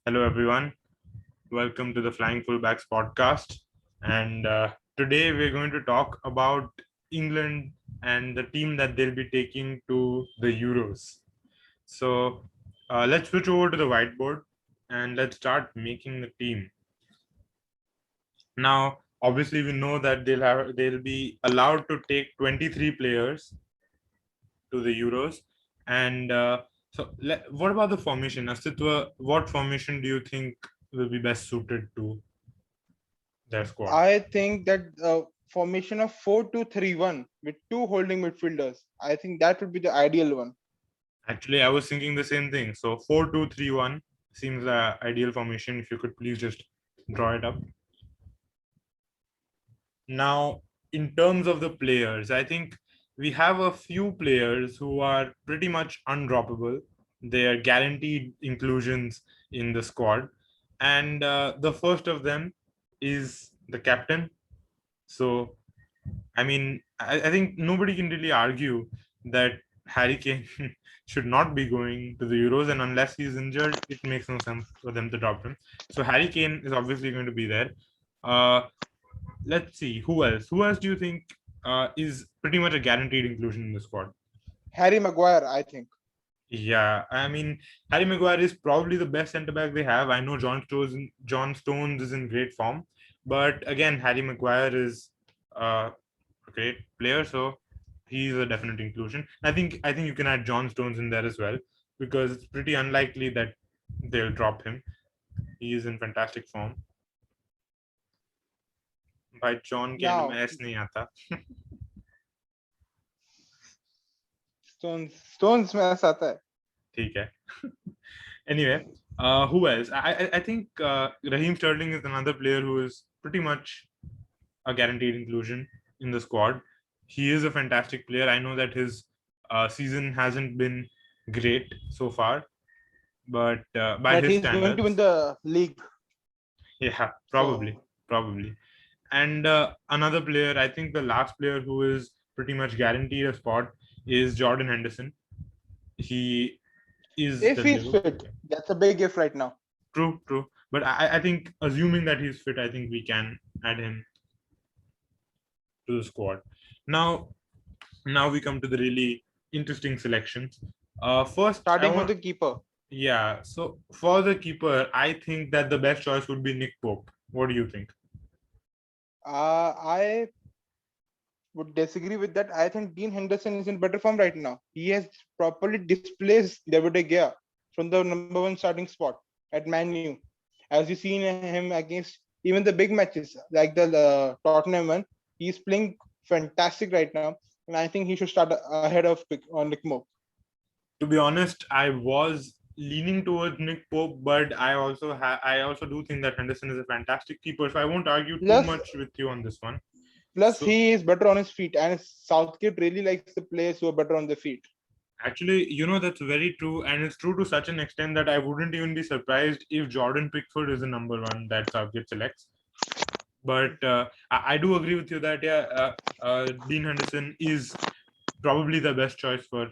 Hello, everyone. Welcome to the Flying Fullbacks podcast. And today we're going to talk about England and the team that they'll be taking to the Euros. So let's switch over to the whiteboard and let's start making the team. Now, obviously, we know that they'll be allowed to take 23 players to the Euros. And what about the formation? Astitwa, what formation do you think will be best suited to their squad? I think that formation of 4-2-3-1 with two holding midfielders. I think that would be the ideal one. Actually, I was thinking the same thing. So 4-2-3-1 seems the ideal formation. If you could please just draw it up. Now, in terms of the players, I think we have a few players who are pretty much undroppable. They are guaranteed inclusions in the squad. And the first of them is the captain. So, I mean, I think nobody can really argue that Harry Kane should not be going to the Euros, and unless he's injured, it makes no sense for them to drop him. So Harry Kane is obviously going to be there. Uh, let's see who else. Who else do you think is pretty much a guaranteed inclusion in the squad? Harry Maguire, I think. Yeah, I mean Harry Maguire is probably the best centre back they have. I know John Stones is in great form, but again Harry Maguire is a great player, so he's a definite inclusion. I think you can add John Stones in there as well because it's pretty unlikely that they'll drop him. He is in fantastic form. भाई John के and में Now, S नहीं आता. Stones में ऐसा आता है. ठीक है. Anyway, who else? I think Raheem Sterling is another player who is pretty much a guaranteed inclusion in the squad. He is a fantastic player. I know that his season hasn't been great so far, but by But his he's going to win standards, the league. yeah, So, probably. And another player, I think the last player who is pretty much guaranteed a spot is Jordan Henderson. He is if the he's Liverpool. fit, that's a big if right now. True. But I think assuming that he's fit, I think we can add him to the squad. Now, now we come to the really interesting selections. First, I Starting from want, the keeper. yeah. So for the keeper, I think that the best choice would be Nick Pope. What do you think? I would disagree with that. I think Dean Henderson is in better form right now. He has properly displaced David De Gea from the number one starting spot at Man U. As you seen him against even the big matches like the Tottenham one, he's playing fantastic right now, and I think he should start ahead of Nick Mope. To be honest, I was leaning towards Nick Pope, but I also do think that Henderson is a fantastic keeper. So I won't argue too Plus, much with you on this one. plus So he is better on his feet, and Southgate really likes the players who are better on their feet. actually, that's very true, and it's true to such an extent that I wouldn't even be surprised if Jordan Pickford is the number one that Southgate selects. But I do agree with you that Dean Henderson is probably the best choice for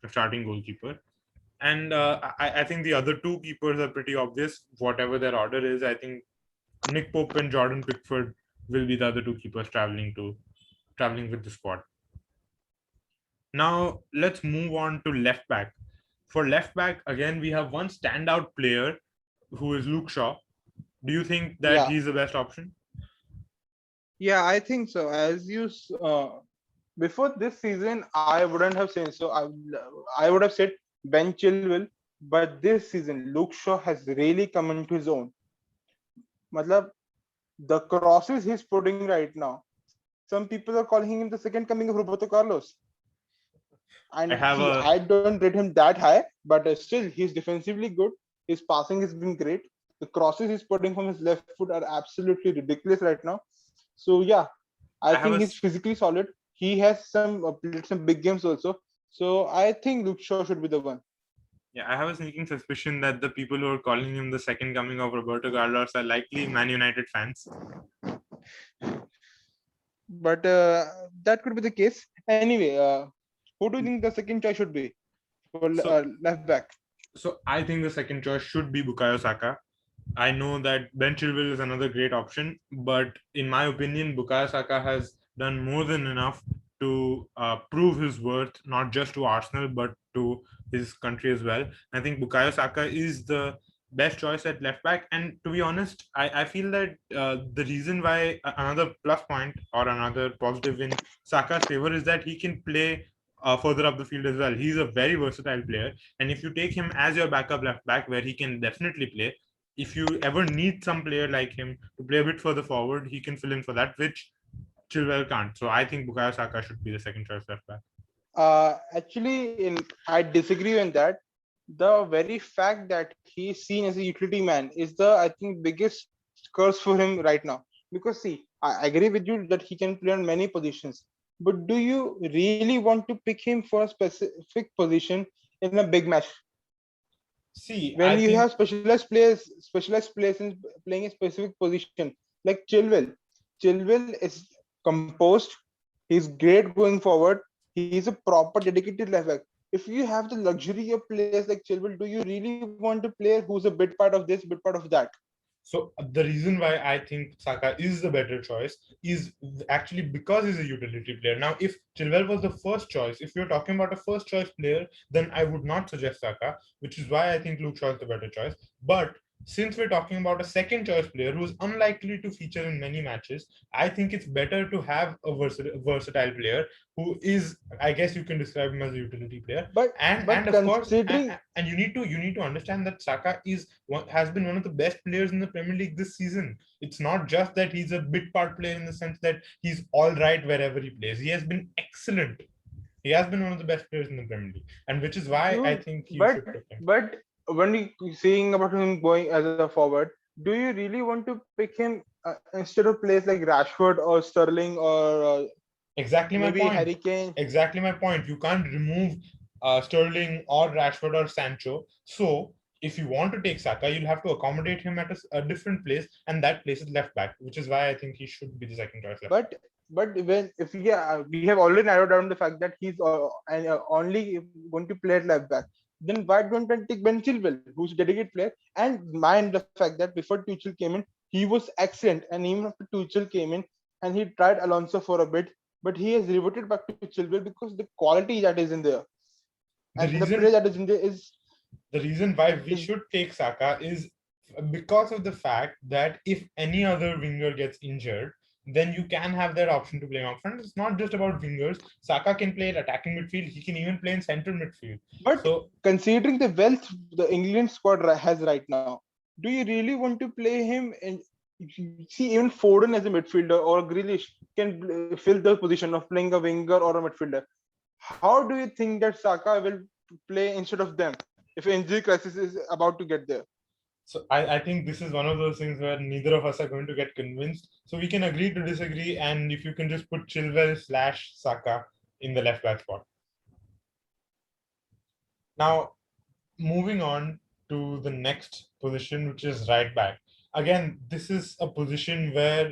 the starting goalkeeper. And I think the other two keepers are pretty obvious. Whatever their order is, I think Nick Pope and Jordan Pickford will be the other two keepers traveling with the squad. Now let's move on to left back. For left back, again, we have one standout player who is Luke Shaw. Do you think that Yeah, he's the best option? yeah, I think so. As you before this season, I wouldn't have said so. I would have said Ben Chilwell, but this season, Luke Shaw has really come into his own. Matlab, the crosses he's putting right now, some people are calling him the second coming of Roberto Carlos. I And have see, a I don't rate him that high, but still, he's defensively good. His passing has been great. The crosses he's putting from his left foot are absolutely ridiculous right now. So yeah, I I have think a he's physically solid. He has played some big games also. So I think Luke Shaw should be the one. Yeah, I have a sneaking suspicion that the people who are calling him the second coming of Roberto Carlos are likely Man United fans. But that could be the case. Anyway, who do you think the second choice should be for So, left back? So I think the second choice should be Bukayo Saka. I know that Ben Chilwell is another great option, but in my opinion, Bukayo Saka has done more than enough to prove his worth, not just to Arsenal but to his country as well. I think Bukayo Saka is the best choice at left back, and to be honest, I feel that the reason why another plus point or another positive in Saka's favor is that he can play further up the field as well. He's a very versatile player, and if you take him as your backup left back, where he can definitely play, if you ever need some player like him to play a bit further forward, he can fill in for that, which Chilwell can't. So I think Bukayo Saka should be the second choice left back. I disagree on that. The very fact that he is seen as a utility man is the, I think, biggest curse for him right now. Because see, I agree with you that he can play on many positions, but do you really want to pick him for a specific position in a big match See, when I you think have specialized players in playing a specific position like Chilwell? Chilwell is composed. He's great going forward. He's a proper dedicated left back. If you have the luxury of players like Chilwell, do you really want a player who's a bit part of this, bit part of that? so. The reason why I think Saka is the better choice is actually because he's a utility player. Now, if Chilwell was the first choice, if you're talking about a first choice player, then I would not suggest Saka, which is why I think Luke Shaw is the better choice. But since we're talking about a second choice player who's unlikely to feature in many matches, I think it's better to have a versatile player who is, I guess you can describe him as a utility player. But And of course, considering, and you need to understand that Saka has been one of the best players in the Premier League this season. It's not just that he's a bit part player in the sense that he's all right wherever he plays. He has been excellent. He has been one of the best players in the Premier League, and which is why I dude, think you but should pick him. but when you saying about him going as a forward, do you really want to pick him instead of players like Rashford or Sterling or Exactly my maybe point. Harry Kane? Exactly my point. You can't remove Sterling or Rashford or Sancho. So if you want to take Saka, you'll have to accommodate him at a different place, and that place is left back, which is why I think he should be the second choice left back. But when if we have already narrowed down the fact that he's only going to play at left back, then why don't I take Ben Chilwell, who's a dedicated player? And mind the fact that before Tuchel came in, he was excellent, and even after Tuchel came in, and he tried Alonso for a bit, but he has reverted back to Chilwell because the quality that is in there The and the play reason that is in there the reason why we is should take Saka is because of the fact that if any other winger gets injured, then you can have that option to play up front. It's not just about wingers. Saka can play at attacking midfield. He can even play in central midfield. but So considering the wealth the England squad has right now, do you really want to play him in? See, even Foden as a midfielder or Grealish can fill the position of playing a winger or a midfielder. How do you think that Saka will play instead of them if injury crisis is about to get there? I think this is one of those things where neither of us are going to get convinced. So we can agree to disagree, and if you can just put Chilwell slash Saka in the left back spot. Now, moving on to the next position, which is right back. Again, this is a position where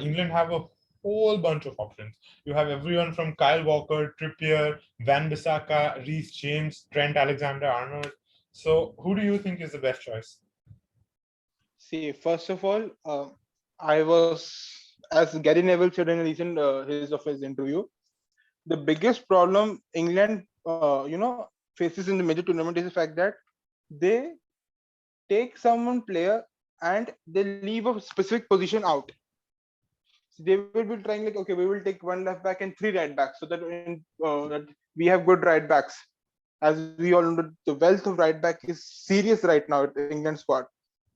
England have a whole bunch of options. You have everyone from Kyle Walker, Trippier, Van Bissaka, Reece James, Trent Alexander-Arnold. So, who do you think is the best choice? See, first of all, I was, as Gary Neville said in a recent his of his interview, the biggest problem England, faces in the major tournament is the fact that they take someone player and they leave a specific position out. So they will be trying like, okay, we will take one left back and three right backs, so that we have good right backs. As we all know, the wealth of right back is serious right now at the England squad.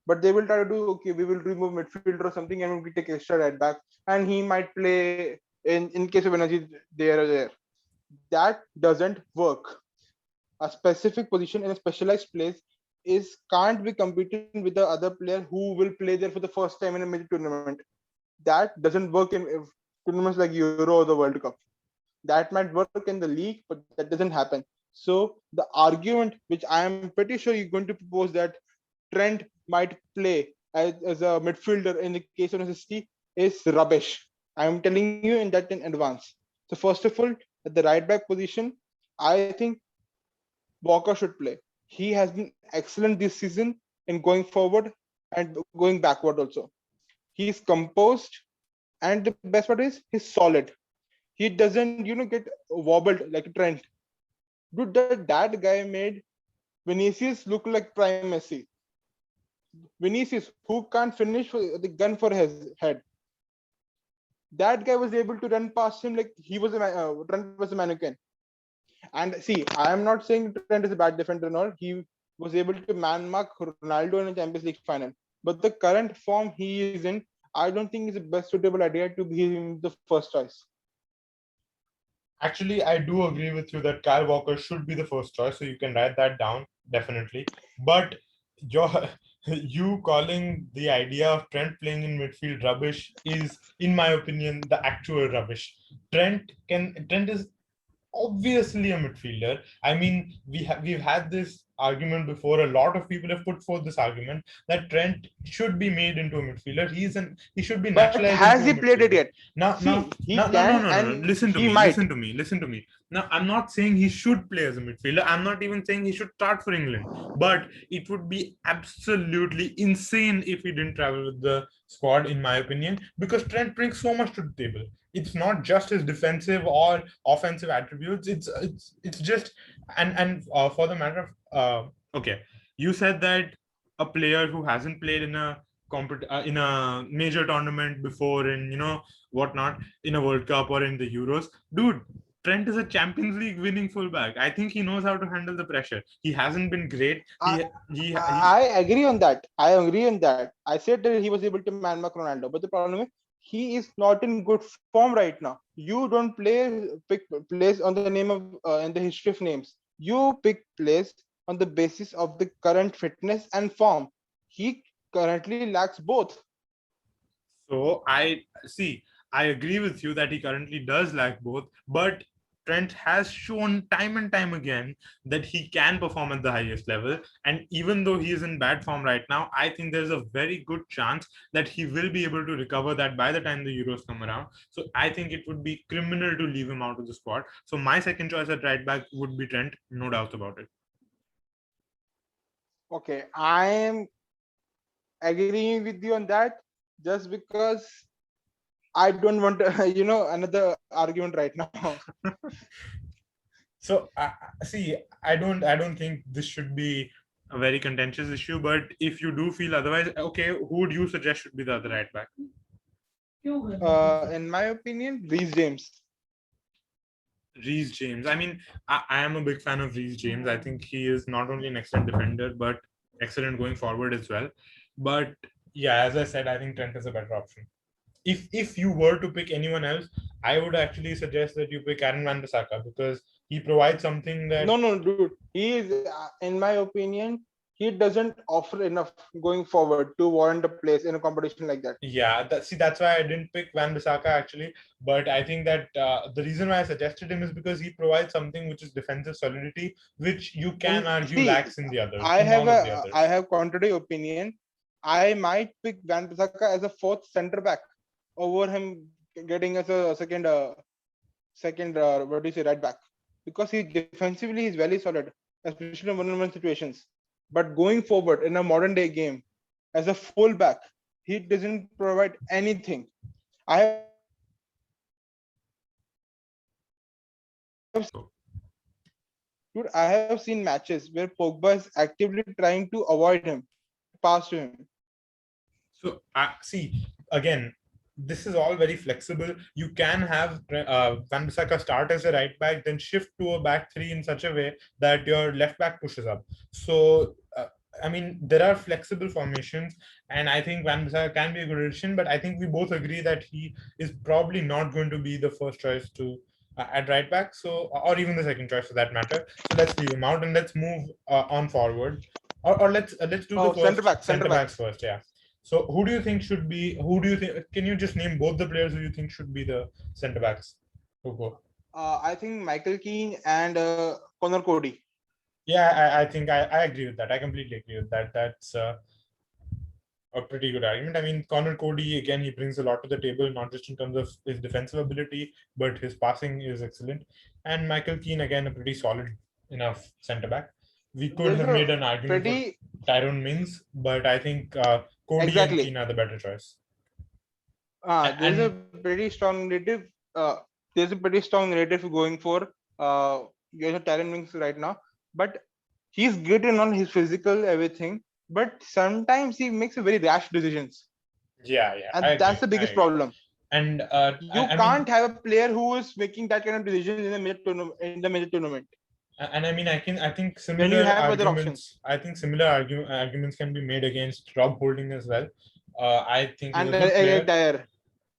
But they will try to do, okay, we will remove midfielder or something and we take extra right back, and he might play in case of energy there or there. That doesn't work. A specific position in a specialized place is can't be competing with the other player who will play there for the first time in a major tournament. That doesn't work in tournaments like Euro or the World Cup. That might work in the league, but that doesn't happen. So the argument, which I am pretty sure you're going to propose, that Trent might play as a midfielder in the case of necessity, is rubbish. I'm telling you in that in advance. So first of all, at the right back position, I think Walker should play. He has been excellent this season in going forward and going backward also. He's composed, and the best part is he's solid. He doesn't, get wobbled like a Trent. Dude, that guy made Vinicius look like prime Messi. Vinicius, who can't finish the gun for his head. That guy was able to run past him like he was Trent was a mannequin. And see, I am not saying Trent is a bad defender and all. He was able to man mark Ronaldo in a Champions League final. But the current form he is in, I don't think is the best suitable idea to be him the first choice. Actually, I do agree with you that Kyle Walker should be the first choice, so you can write that down definitely. But your you calling the idea of Trent playing in midfield rubbish is, in my opinion, the actual rubbish. Trent is obviously a midfielder. I mean, we've had this argument before. A lot of people have put forth this argument that Trent should be made into a midfielder. He should be But naturalized has into he a played it midfielder. yet? Now, See, now, he now, no, no, can no, no, no. and Listen to he me. might. Listen to me. Listen to me. Now, I'm not saying he should play as a midfielder. I'm not even saying he should start for England. But it would be absolutely insane if he didn't travel with the squad, in my opinion, because Trent brings so much to the table. It's not just his defensive or offensive attributes. It's just for the matter of okay, you said that a player who hasn't played in a in a major tournament before, in whatnot, in a World Cup or in the Euros, dude. Trent is a Champions League winning fullback. I think he knows how to handle the pressure. He hasn't been great. I agree on that. I agree on that. I said that he was able to man mark Ronaldo, but the problem is he is not in good form right now. You don't pick plays on the name of in the history of names. You pick plays on the basis of the current fitness and form. He currently lacks both. So I see, I agree with you that he currently does lack both, but Trent has shown time and time again that he can perform at the highest level. And even though he is in bad form right now, I think there's a very good chance that he will be able to recover that by the time the Euros come around. So I think it would be criminal to leave him out of the squad. So my second choice at right back would be Trent, no doubt about it. Okay, I am agreeing with you on that just because I don't want another argument right now. So see, I don't think this should be a very contentious issue. But if you do feel otherwise, okay, who would you suggest should be the other right back? In my opinion, Reece James. Reece James. I mean, I am a big fan of Reece James. I think he is not only an excellent defender, but excellent going forward as well. But yeah, as I said, I think Trent is a better option. If you were to pick anyone else, I would actually suggest that you pick Aaron Wan-Bissaka, because he provides something that No, dude. He is, in my opinion, he doesn't offer enough going forward to warrant a place in a competition like that. yeah, that's why I didn't pick Wan-Bissaka actually. But I think that the reason why I suggested him is because he provides something which is defensive solidity, which you can And argue see, lacks in the others, I in have none of the a I others. have contrary opinion. I might pick Van Bissaka as a fourth center back over him getting as a second what do you say, right back, because he defensively is very solid, especially in one-on-one situations. But going forward in a modern day game as a fullback, he doesn't provide anything. I have Dude, I have seen matches where Pogba is actively trying to avoid him, pass to him. So see, again, this is all very flexible. You can have Wan-Bissaka start as a right back, then shift to a back three in such a way that your left back pushes up. So I mean, there are flexible formations, and I think Wan-Bissaka can be a good addition. But I think we both agree that he is probably not going to be the first choice to at right back. So, or even the second choice for that matter. So let's leave him out and let's move on forward. Or let's do the Oh, center first back, center center backs backs. first. Yeah. So who do you think should be? Who do you think? Can you just name both the players who you think should be the center backs who go? I think Michael Keane and Connor Cody. Yeah, I think I agree with that. I completely agree with that. That's a pretty good argument. I mean, Connor Cody, again, he brings a lot to the table, not just in terms of his defensive ability, but his passing is excellent. And Michael Keane, again, a pretty solid enough center back. We could There's have a made an argument for pretty Tyrone Mings, but I think Cody and exactly. Keane are the better choice. There's a And pretty strong narrative. Uh, there's a pretty strong narrative going for Tyron Wings right now, but he's great in on his physical everything. But sometimes he makes a very rash decisions, yeah, I and that's agree. the I biggest agree. problem. And You I can't mean, have a player who is making that kind of decisions in the major tournament and I mean, I think when you similar have other options. arguments. I think similar arguments can be made against Rob Holding as well. I think he's And a good player, Dyer,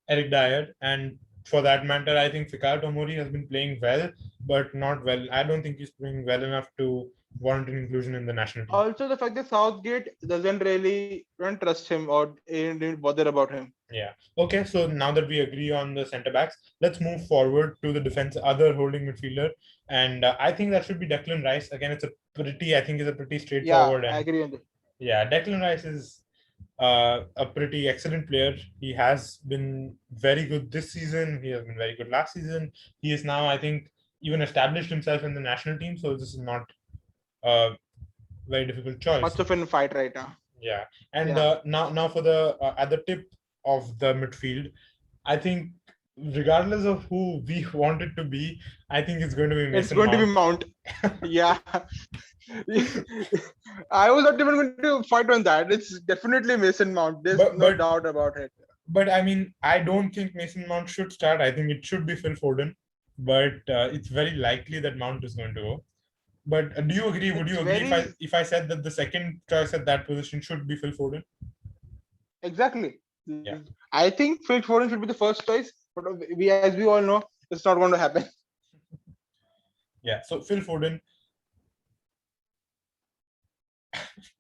Eric Dyer, and for that matter, I think Fikayo Tomori has been playing well, but not well. I don't think he's playing well enough to warrant an inclusion in the national team. also the fact that Southgate doesn't really don't trust him or didn't bother about him. Yeah. Okay. So now that we agree on the centre backs, let's move forward to the defense, other holding midfielder, and I think that should be Declan Rice. Again, I think it's a pretty Yeah, straightforward, I and agree on that. yeah, Declan Rice is a pretty excellent player. He has been very good this season. He has been very good last season. He is now, I think, even established himself in the national team. So this is not a very difficult choice. Much of a fight right now. Yeah, and Yeah, now for the at the tip of the midfield, I think regardless of who we want it to be, I think it's going to be it's Mason going to be Mount. Mount. Yeah, I was not even going to fight on that. It's definitely Mason Mount. There's But no but doubt about it. but I mean, I don't think Mason Mount should start. I think it should be Phil Foden, but it's very likely that Mount is going to go. But do you agree? Would It's you agree very if I said that the second choice at that position should be Phil Foden? exactly. Yeah, I think Phil Foden should be the first choice, but as we all know, it's not going to happen. yeah. So Phil Foden,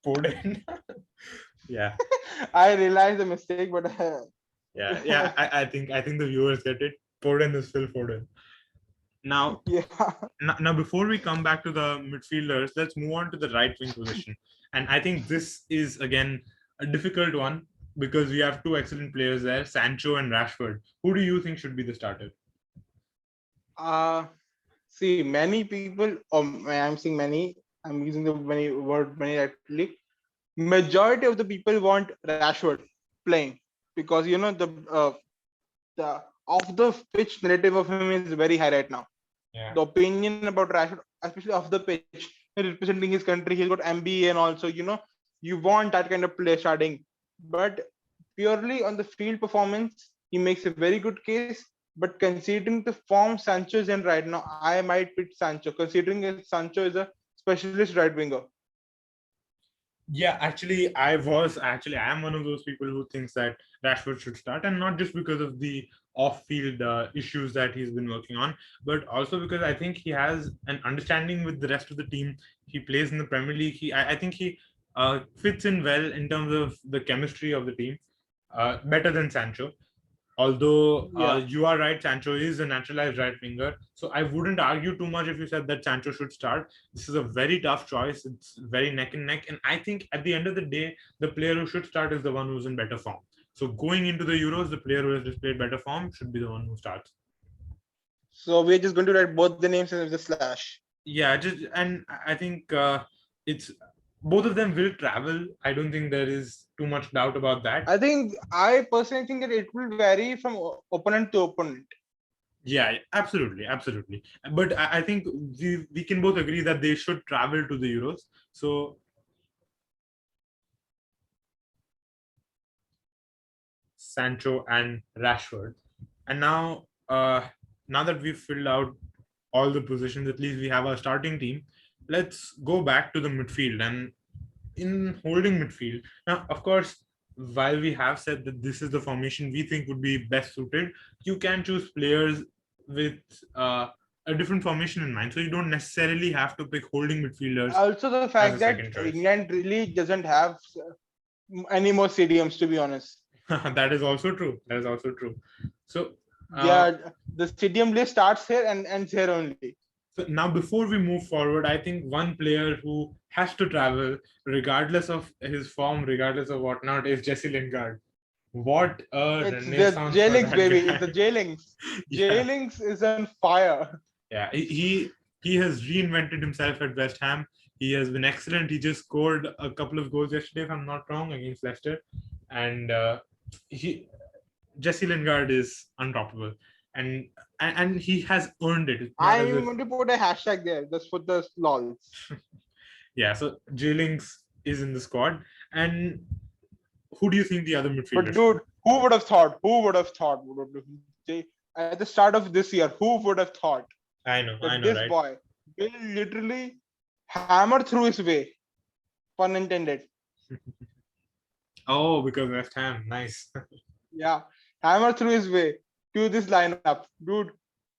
Foden. Yeah, I realized the mistake, but yeah. I think the viewers get it. Foden is Phil Foden. Now, yeah. now before we come back to the midfielders, let's move on to the right wing position. And I think this is again a difficult one because we have two excellent players there, Sancho and Rashford. Who do you think should be the starter? Uh, See, many people, I'm saying many, I'm using the many word many actually. Majority of the people want Rashford playing because the off the pitch narrative of him is very high right now. Yeah. The opinion about Rashford, especially off the pitch, representing his country, he's got MBA and also you want that kind of play starting. But purely on the field performance, he makes a very good case. But considering the form Sancho is in right now, I might pick Sancho, considering that Sancho is a specialist right winger. Yeah, I am one of those people who thinks that Rashford should start, and not just because of the off-field issues that he's been working on, but also because I think he has an understanding with the rest of the team. He plays in the Premier League. I think he fits in well in terms of the chemistry of the team, better than Sancho. Although Yeah. you are right, Sancho is a naturalized right winger. So I wouldn't argue too much if you said that Sancho should start. This is a very tough choice. It's very neck and neck. And I think at the end of the day, the player who should start is the one who's in better form. So going into the Euros, the player who has displayed better form should be the one who starts. So we're just going to write both the names as a slash. Yeah, and I think it's both of them will travel. I don't think there is too much doubt about that. I personally think that it will vary from opponent to opponent. Yeah, absolutely. But I think we can both agree that they should travel to the Euros. So Sancho and Rashford, and now that we've filled out all the positions, at least we have our starting team. Let's go back to the midfield and in holding midfield. Now, of course, while we have said that this is the formation we think would be best suited, you can choose players with a different formation in mind. So you don't necessarily have to pick holding midfielders Also, the as fact a that second choice. England really doesn't have any more stadiums, to be honest. That is also true. That is also true. So, uh, Yeah, the stadium list starts here and ends here only. so now before we move forward, I think one player who has to travel, regardless of his form, regardless of whatnot, is Jesse Lingard. What a It's the renaissance for J-Links, that baby. It's guy. the J-Links. Yeah, J-Links is on fire. yeah. He has reinvented himself at West Ham. He has been excellent. He just scored a couple of goals yesterday, if I'm not wrong, against Leicester, and he Jesse Lingard is unstoppable, and he has earned it. It's not I'm as even if going to put a hashtag there just for the lols. yeah. So J-Links is in the squad, and who do you think the other But midfielders should dude, be? who would have thought? Who would have thought? At the start of this year, who would have thought I that know, this right? boy will literally hammer through his way, pun intended. Oh, because West Ham, nice. Yeah, hammer through his way to this lineup, dude.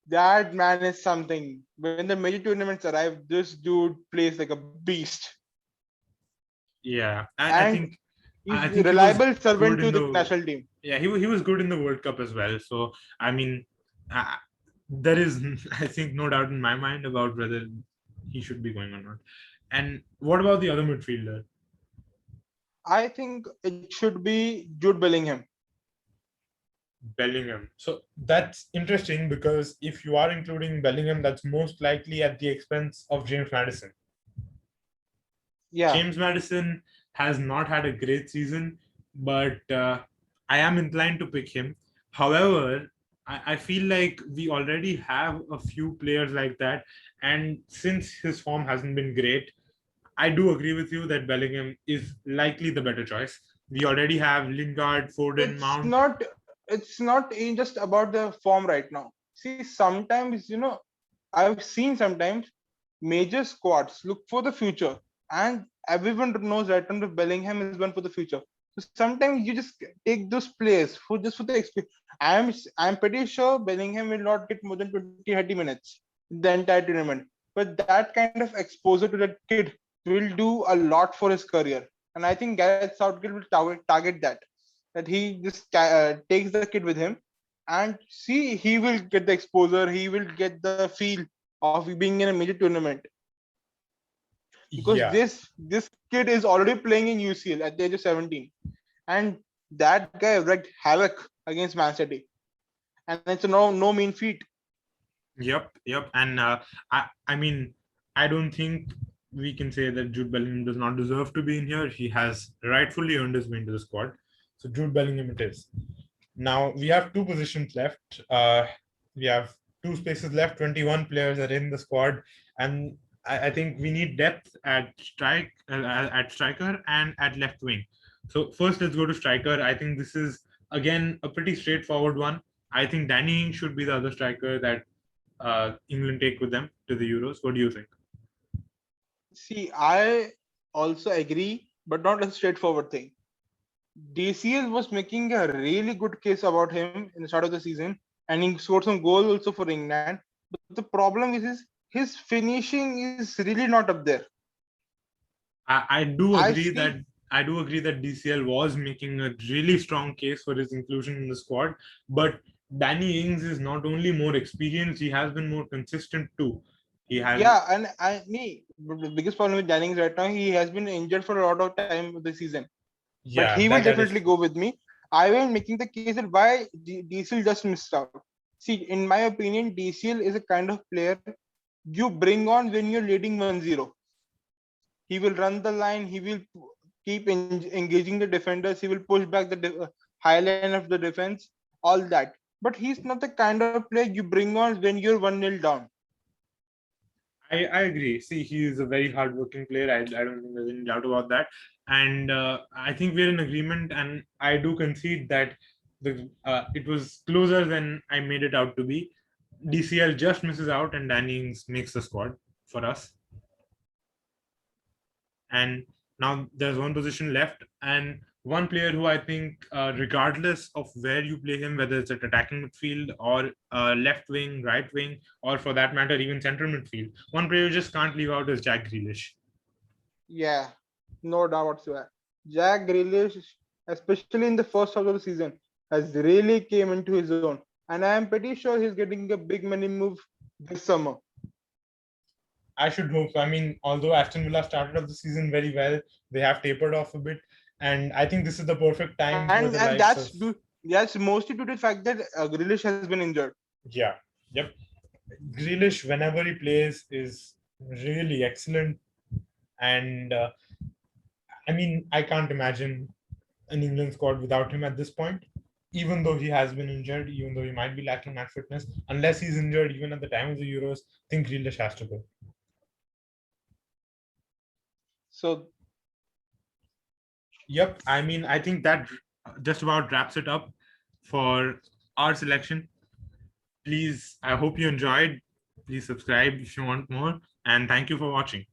That man is something. When the major tournaments arrive, this dude plays like a beast, Yeah, and he's I a think he was reliable servant good to in the the national team. yeah he was good in the World Cup as well. So I mean, uh, there is I think no doubt in my mind about whether he should be going or not. And what about the other midfielder, I think it should be Jude Bellingham. Bellingham? So that's interesting because if you are including Bellingham, that's most likely at the expense of James Madison. Yeah, James Madison has not had a great season, but I am inclined to pick him. However, I feel like we already have a few players like that, and since his form hasn't been great, I do agree with you that Bellingham is likely the better choice. We already have Lingard, Foden, it's Mount. not. It's not just about the form right now. See, sometimes I've seen sometimes major squads look for the future, and everyone knows right now that Bellingham is one for the future. So sometimes you just take those players for the experience. I'm pretty sure Bellingham will not get more than 20-30 minutes in the entire tournament, but that kind of exposure to that kid will do a lot for his career. And I think Gareth Southgate will target that he just takes the kid with him, and see, he will get the exposure, he will get the feel of being in a major tournament, because Yeah, this kid is already playing in UCL at the age of 17, and that guy wreaked havoc against Man City, and it's a no mean feat. yep. And I mean, I don't think we can say that Jude Bellingham does not deserve to be in here. He has rightfully earned his way into the squad. So Jude Bellingham it is. Now we have two positions left. We have two spaces left. 21 players are in the squad, and I think we need depth at striker and at left wing. So first, let's go to striker. I think this is again a pretty straightforward one. I think Danny Ings should be the other striker that England take with them to the Euros. What do you think? See, I also agree, but not a straightforward thing. DCL was making a really good case about him in the start of the season, and he scored some goals also for England. But the problem is his finishing is really not up there. I do I agree see. that DCL was making a really strong case for his inclusion in the squad, but Danny Ings is not only more experienced, he has been more consistent too. He has Yeah, and the biggest problem with Jennings right now, he has been injured for a lot of time this season. But he yeah, will that is definitely true. go with me. I will making the case that why DCL just missed out. See, in my opinion, DCL is a kind of player you bring on when you're leading 1-0. He will run the line, he will keep engaging the defenders, he will push back the high line of the defense, all that. But he's not the kind of player you bring on when you're 1-0 down. I agree. See, he is a very hardworking player. I don't think there's any doubt about that. And I think we're in agreement. And I do concede that it was closer than I made it out to be. DCL just misses out, and Danny Ings makes the squad for us. And now there's one position left, and one player who I think, regardless of where you play him, whether it's at attacking midfield or left wing, right wing, or for that matter, even central midfield, one player you just can't leave out is Jack Grealish. Yeah, no doubt whatsoever. Jack Grealish, especially in the first half of the season, has really came into his own, and I am pretty sure he's getting a big money move this summer. I should hope. I mean, although Aston Villa started off the season very well, they have tapered off a bit, and I think this is the perfect time for And the likes of that's mostly due to the fact that Grealish has been injured. yeah, yep. Grealish, whenever he plays, is really excellent. And I mean, I can't imagine an England squad without him at this point, even though he has been injured, even though he might be lacking match fitness. Unless he's injured even at the time of the Euros, I think Grealish has to go. So, yep, I mean, I think that just about wraps it up for our selection. Please, I hope you enjoyed. Please subscribe if you want more. And thank you for watching.